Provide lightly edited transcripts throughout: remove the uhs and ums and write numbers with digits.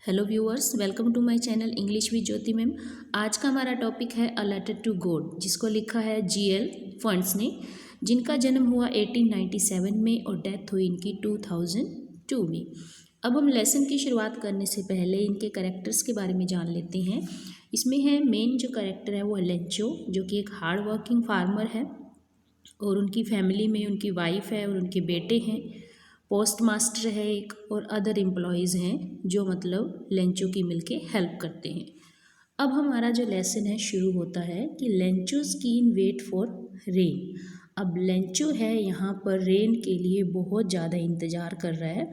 Hello viewers, welcome to my channel English with Jyoti ma'am. आज का हमारा टॉपिक है अ लेटर टू गॉड, जिसको लिखा है जीएल फंड्स ने, जिनका जन्म हुआ 1897 में और डेथ हुई इनकी 2002 में। अब हम लेसन की शुरुआत करने से पहले इनके कैरेक्टर्स के बारे में जान लेते हैं। इसमें है मेन जो कैरेक्टर है वो है लेंचो, जो कि एक हार्ड वर्किंग फार्मर है और उनकी फैमिली में उनकी वाइफ है और उनके बेटे हैं। पोस्ट मास्टर है एक, और अदर एम्प्लॉयज़ हैं जो मतलब लेंचो की मिलके हेल्प करते हैं। अब हमारा जो लेसन है शुरू होता है कि लेंचो कीन वेट फॉर रेन। अब लेंचो है यहाँ पर रेन के लिए बहुत ज़्यादा इंतज़ार कर रहा है।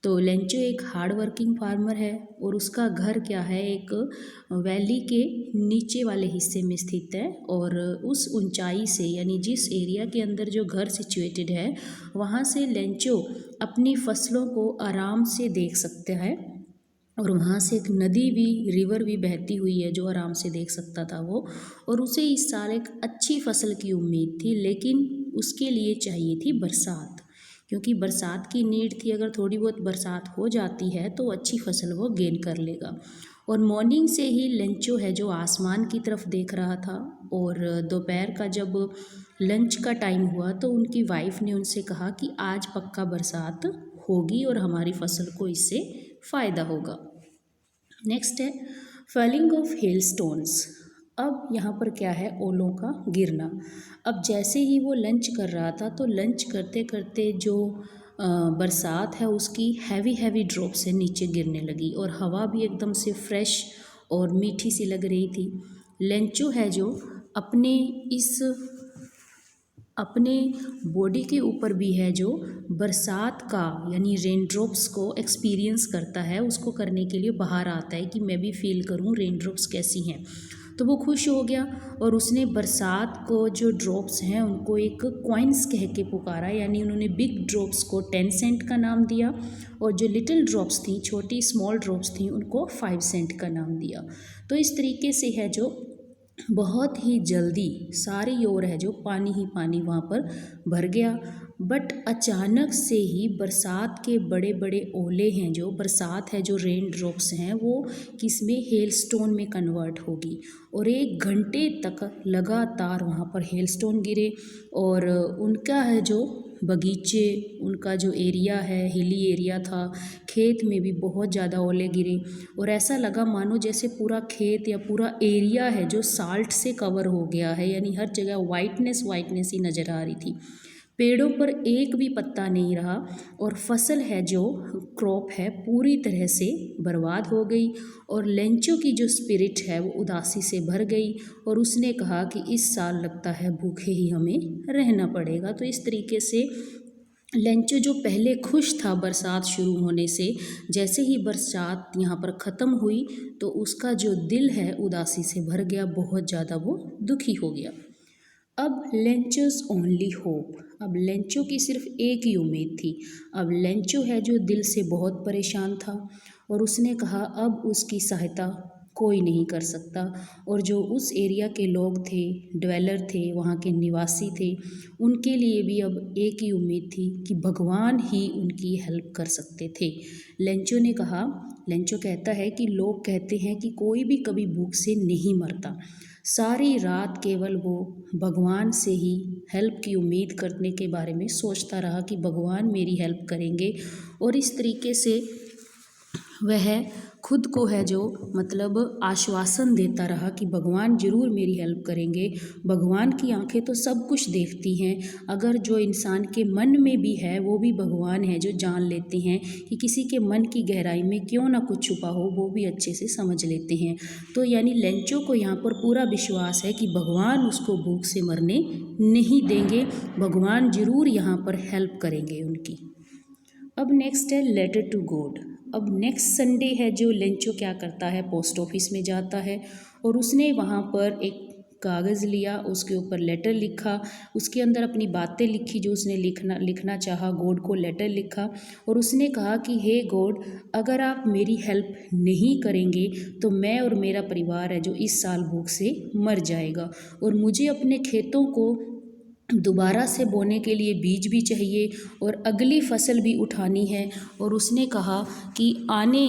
तो लेंचो एक हार्ड वर्किंग फार्मर है और उसका घर क्या है, एक वैली के नीचे वाले हिस्से में स्थित है। और उस ऊंचाई से, यानी जिस एरिया के अंदर जो घर सिचुएटेड है, वहाँ से लेंचो अपनी फसलों को आराम से देख सकते हैं। और वहाँ से एक नदी भी, रिवर भी बहती हुई है जो आराम से देख सकता था वो। और उसे इस साल एक अच्छी फसल की उम्मीद थी, लेकिन उसके लिए चाहिए थी बरसात, क्योंकि बरसात की नीड थी। अगर थोड़ी बहुत बरसात हो जाती है तो अच्छी फसल वो गेन कर लेगा। और मॉर्निंग से ही लेंचो है जो आसमान की तरफ देख रहा था। और दोपहर का जब लंच का टाइम हुआ तो उनकी वाइफ ने उनसे कहा कि आज पक्का बरसात होगी और हमारी फसल को इससे फ़ायदा होगा। नेक्स्ट है फॉलिंग ऑफ हेलस्टोन्स। अब यहाँ पर क्या है, ओलों का गिरना। अब जैसे ही वो लंच कर रहा था तो लंच करते करते जो बरसात है उसकी हैवी हैवी ड्रॉप से नीचे गिरने लगी और हवा भी एकदम से फ्रेश और मीठी सी लग रही थी। लेंचो है जो अपने बॉडी के ऊपर भी है जो बरसात का, यानी रेन ड्रॉप्स को एक्सपीरियंस करता है, उसको करने के लिए बाहर आता है कि मैं भी फील करूं रेन ड्रॉप्स कैसी हैं। तो वो खुश हो गया और उसने बरसात को जो ड्रॉप्स हैं उनको एक कॉइन्स कह के पुकारा, यानी उन्होंने बिग ड्रॉप्स को 10 सेंट का नाम दिया और जो लिटिल ड्रॉप्स थी, छोटी स्मॉल ड्रॉप्स थी, उनको 5 सेंट का नाम दिया। तो इस तरीके से है जो बहुत ही जल्दी सारी ओर है जो पानी ही पानी वहाँ पर भर गया। बट अचानक से ही बरसात के बड़े बड़े ओले हैं, जो बरसात है जो रेन ड्रॉप्स हैं, वो किस में, हेलस्टोन में कन्वर्ट होगी। और 1 घंटे तक लगातार वहाँ पर हेलस्टोन गिरे और उनका है जो बगीचे, उनका जो एरिया है, हिली एरिया था, खेत में भी बहुत ज़्यादा ओले गिरे। और ऐसा लगा मानो जैसे पूरा खेत या पूरा एरिया है जो साल्ट से कवर हो गया है, यानी हर जगह वाइटनेस वाइटनेस ही नज़र आ रही थी। पेड़ों पर एक भी पत्ता नहीं रहा और फसल है जो क्रॉप है पूरी तरह से बर्बाद हो गई। और लेंचो की जो स्पिरिट है वो उदासी से भर गई और उसने कहा कि इस साल लगता है भूखे ही हमें रहना पड़ेगा। तो इस तरीके से लेंचो जो पहले खुश था बरसात शुरू होने से, जैसे ही बरसात यहाँ पर ख़त्म हुई तो उसका जो दिल है उदासी से भर गया, बहुत ज़्यादा वो दुखी हो गया। अब लेंचोस ओनली होप। अब लेंचो की सिर्फ एक ही उम्मीद थी। अब लेंचो है जो दिल से बहुत परेशान था और उसने कहा अब उसकी सहायता कोई नहीं कर सकता। और जो उस एरिया के लोग थे, ड्वेलर थे, वहाँ के निवासी थे, उनके लिए भी अब एक ही उम्मीद थी कि भगवान ही उनकी हेल्प कर सकते थे। लेंचो ने कहा, लेंचो कहता है कि लोग कहते हैं कि कोई भी कभी भूख से नहीं मरता। सारी रात केवल वो भगवान से ही हेल्प की उम्मीद करने के बारे में सोचता रहा कि भगवान मेरी हेल्प करेंगे। और इस तरीके से वह खुद को है जो मतलब आश्वासन देता रहा कि भगवान ज़रूर मेरी हेल्प करेंगे। भगवान की आंखें तो सब कुछ देखती हैं, अगर जो इंसान के मन में भी है वो भी भगवान है जो जान लेते हैं कि किसी के मन की गहराई में क्यों ना कुछ छुपा हो, वो भी अच्छे से समझ लेते हैं। तो यानी लेंचो को यहाँ पर पूरा विश्वास है कि भगवान उसको भूख से मरने नहीं देंगे, भगवान ज़रूर यहाँ पर हेल्प करेंगे उनकी। अब नेक्स्ट है लेटर टू गॉड। अब नेक्स्ट संडे है जो लेंचो क्या करता है, पोस्ट ऑफिस में जाता है और उसने वहाँ पर एक कागज़ लिया, उसके ऊपर लेटर लिखा, उसके अंदर अपनी बातें लिखी जो उसने लिखना चाहा, गॉड को लेटर लिखा। और उसने कहा कि हे गॉड, अगर आप मेरी हेल्प नहीं करेंगे तो मैं और मेरा परिवार है जो इस साल भूख से मर जाएगा और मुझे अपने खेतों को दोबारा से बोने के लिए बीज भी चाहिए और अगली फसल भी उठानी है। और उसने कहा कि आने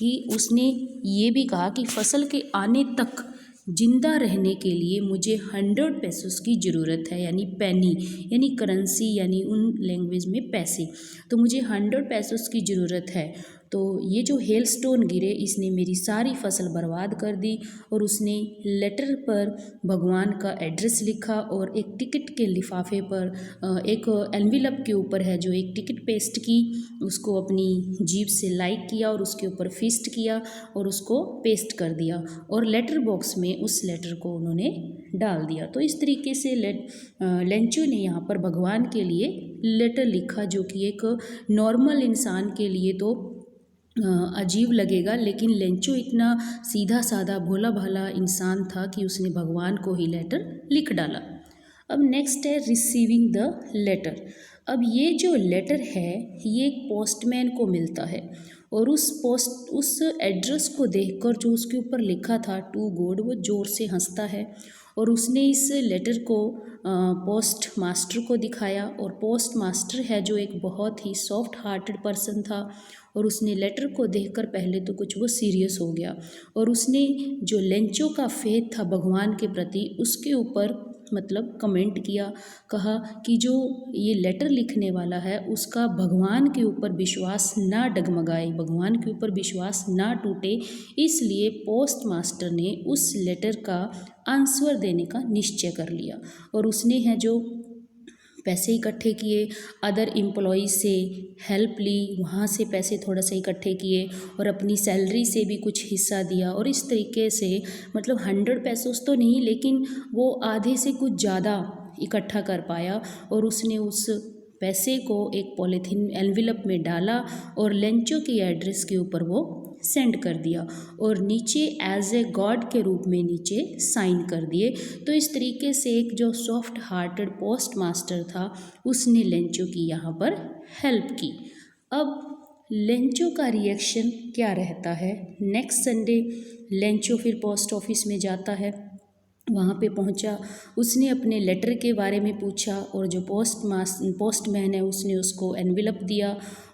कि उसने ये भी कहा कि फसल के आने तक जिंदा रहने के लिए मुझे 100 पेसोस की ज़रूरत है, यानी पैनी यानी करेंसी, यानी उन लैंग्वेज में पैसे। तो मुझे 100 पेसोस की ज़रूरत है। तो ये जो हेलस्टोन गिरे इसने मेरी सारी फसल बर्बाद कर दी। और उसने लेटर पर भगवान का एड्रेस लिखा और एक टिकट के लिफाफे पर एक एनविलप के ऊपर है जो एक टिकट पेस्ट की, उसको अपनी जीभ से लाइक किया और उसके ऊपर फिस्ट किया और उसको पेस्ट कर दिया और लेटर बॉक्स में उस लेटर को उन्होंने डाल दिया। तो इस तरीके से लेंचो ने यहाँ पर भगवान के लिए लेटर लिखा, जो कि एक नॉर्मल इंसान के लिए तो अजीब लगेगा, लेकिन लेंचो इतना सीधा साधा भोला भाला इंसान था कि उसने भगवान को ही लेटर लिख डाला। अब नेक्स्ट है रिसीविंग द लेटर। अब ये जो लेटर है ये एक पोस्टमैन को मिलता है और उस एड्रेस को देखकर जो उसके ऊपर लिखा था टू गॉड, वो ज़ोर से हंसता है और उसने इस लेटर को पोस्ट मास्टर को दिखाया। और पोस्ट मास्टर है जो एक बहुत ही सॉफ्ट हार्टेड पर्सन था और उसने लेटर को देखकर पहले तो कुछ वो सीरियस हो गया और उसने जो लेंचो का फेथ था भगवान के प्रति उसके ऊपर मतलब कमेंट किया, कहा कि जो ये लेटर लिखने वाला है उसका भगवान के ऊपर विश्वास ना डगमगाए, भगवान के ऊपर विश्वास ना टूटे, इसलिए पोस्ट मास्टर ने उस लेटर का आंसर देने का निश्चय कर लिया। और उसने है जो पैसे इकट्ठे किए, अदर एम्प्लॉयज़ से हेल्प ली, वहाँ से पैसे थोड़ा सा इकट्ठे किए और अपनी सैलरी से भी कुछ हिस्सा दिया और इस तरीके से मतलब 100 पेसोस तो नहीं लेकिन वो आधे से कुछ ज़्यादा इकट्ठा कर पाया और उसने उस पैसे को एक पॉलीथीन एनविलप में डाला और लेंचो की एड्रेस के ऊपर वो सेंड कर दिया और नीचे एज ए गॉड के रूप में नीचे साइन कर दिए। तो इस तरीके से एक जो सॉफ्ट हार्टेड पोस्ट मास्टर था उसने लेंचो की यहाँ पर हेल्प की। अब लेंचो का रिएक्शन क्या रहता है? नेक्स्ट संडे लेंचो फिर पोस्ट ऑफिस में जाता है, वहाँ पे पहुँचा, उसने अपने लेटर के बारे में पूछा और जो पोस्टमैन है उसने उसको एनविलप दिया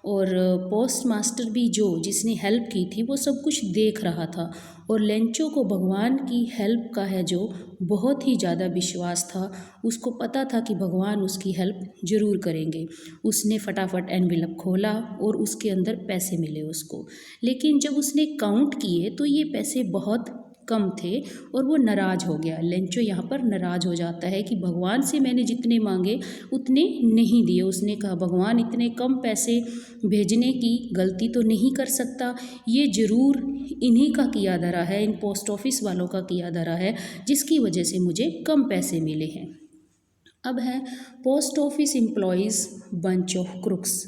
और पोस्ट मास्टर भी जो जिसने हेल्प की थी वो सब कुछ देख रहा था और लेंचो को भगवान की हेल्प का है जो बहुत ही ज़्यादा विश्वास था, उसको पता था कि भगवान उसकी हेल्प ज़रूर करेंगे। उसने फटाफट एनविलप खोला और उसके अंदर पैसे मिले उसको, लेकिन जब उसने काउंट किए तो ये पैसे बहुत कम थे और वो नाराज़ हो गया। लेंचो यहाँ पर नाराज़ हो जाता है कि भगवान से मैंने जितने मांगे उतने नहीं दिए। उसने कहा भगवान इतने कम पैसे भेजने की गलती तो नहीं कर सकता, ये ज़रूर इन्हीं का किया धरा है, इन पोस्ट ऑफिस वालों का किया धरा है जिसकी वजह से मुझे कम पैसे मिले हैं। अब है post office employees bunch of crooks.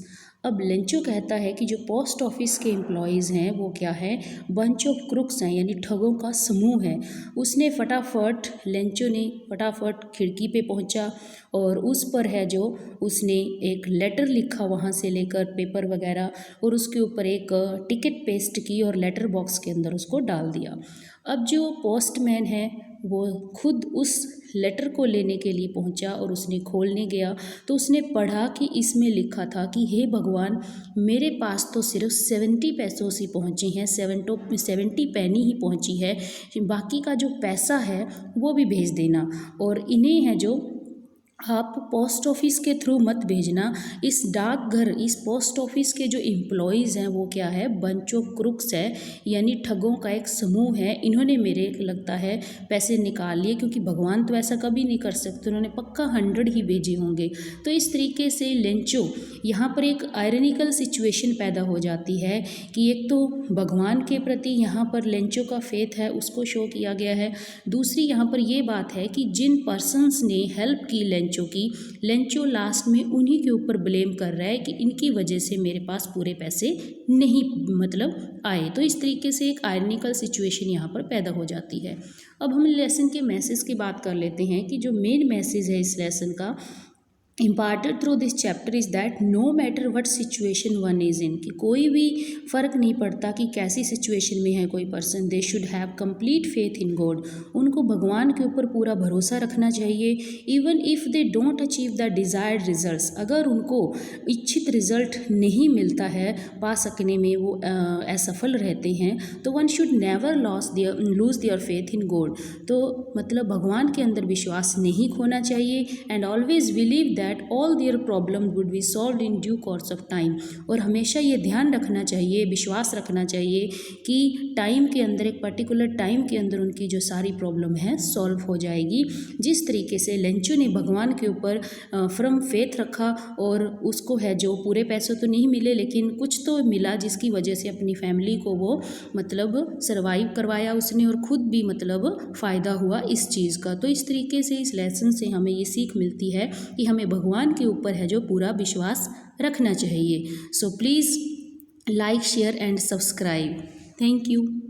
अब लेंचो कहता है कि जो पोस्ट ऑफिस के एम्प्लॉयज़ हैं वो क्या है, बंच ऑफ क्रुक्स हैं, यानी ठगों का समूह है। उसने लेंचो ने फटाफट खिड़की पे पहुंचा और उस पर है जो उसने एक लेटर लिखा वहाँ से लेकर पेपर वगैरह और उसके ऊपर एक टिकट पेस्ट की और लेटर बॉक्स के अंदर उसको डाल दिया। अब जो पोस्टमैन है वो खुद उस लेटर को लेने के लिए पहुंचा और उसने खोलने गया तो उसने पढ़ा कि इसमें लिखा था कि हे भगवान, मेरे पास तो सिर्फ 70 पैसों से पहुँचे हैं, 70 पैनी ही पहुँची है, बाकी का जो पैसा है वो भी भेज देना और इन्हें है जो आप पोस्ट ऑफिस के थ्रू मत भेजना। इस डाकघर, इस पोस्ट ऑफिस के जो एम्प्लॉयज़ हैं वो क्या है, बंच ऑफ क्रुक्स है, यानी ठगों का एक समूह है। इन्होंने मेरे लगता है पैसे निकाल लिए, क्योंकि भगवान तो ऐसा कभी नहीं कर सकते, उन्होंने पक्का 100 ही भेजे होंगे। तो इस तरीके से लेंचो यहाँ पर एक आयरनिकल सिचुएशन पैदा हो जाती है कि एक तो भगवान के प्रति यहाँ पर लेंचो का फेथ है उसको शो किया गया है, दूसरी यहाँ पर ये बात है कि जिन पर्सन्स ने हेल्प की लेंचो लास्ट में उन्हीं के ऊपर ब्लेम कर रहा है कि इनकी वजह से मेरे पास पूरे पैसे नहीं मतलब आए। तो इस तरीके से एक आयरनिकल सिचुएशन यहाँ पर पैदा हो जाती है। अब हम लेसन के मैसेज की बात कर लेते हैं कि जो मेन मैसेज है इस लेसन का imparted through this chapter is that no matter what situation one is in, कि कोई भी फ़र्क नहीं पड़ता कि कैसी सिचुएशन में है कोई person, they should have complete faith in God, उनको भगवान के ऊपर पूरा भरोसा रखना चाहिए। Even if they don't achieve the desired results, अगर उनको इच्छित रिजल्ट नहीं मिलता है, पा सकने में वो असफल रहते हैं, तो one should never lose their faith in God, तो मतलब भगवान के अंदर विश्वास नहीं खोना चाहिए। And always believe that all their problem would be solve in due course of time, और हमेशा ये ध्यान रखना चाहिए, विश्वास रखना चाहिए कि टाइम के अंदर, एक पर्टिकुलर टाइम के अंदर उनकी जो सारी प्रॉब्लम है सॉल्व हो जाएगी। जिस तरीके से लेंचू ने भगवान के ऊपर फ्रम फेथ रखा, और उसको है जो पूरे पैसे तो नहीं मिले लेकिन कुछ तो मिला, जिसकी वजह से अपनी फैमिली को वो मतलब सर्वाइव करवाया उसने, और ख़ुद भी मतलब फ़ायदा हुआ इस चीज़ का। तो इस तरीके से इस लेसन से हमें ये सीख मिलती है कि हमें भगवान के ऊपर है जो पूरा विश्वास रखना चाहिए। So please like, share and subscribe. Thank you.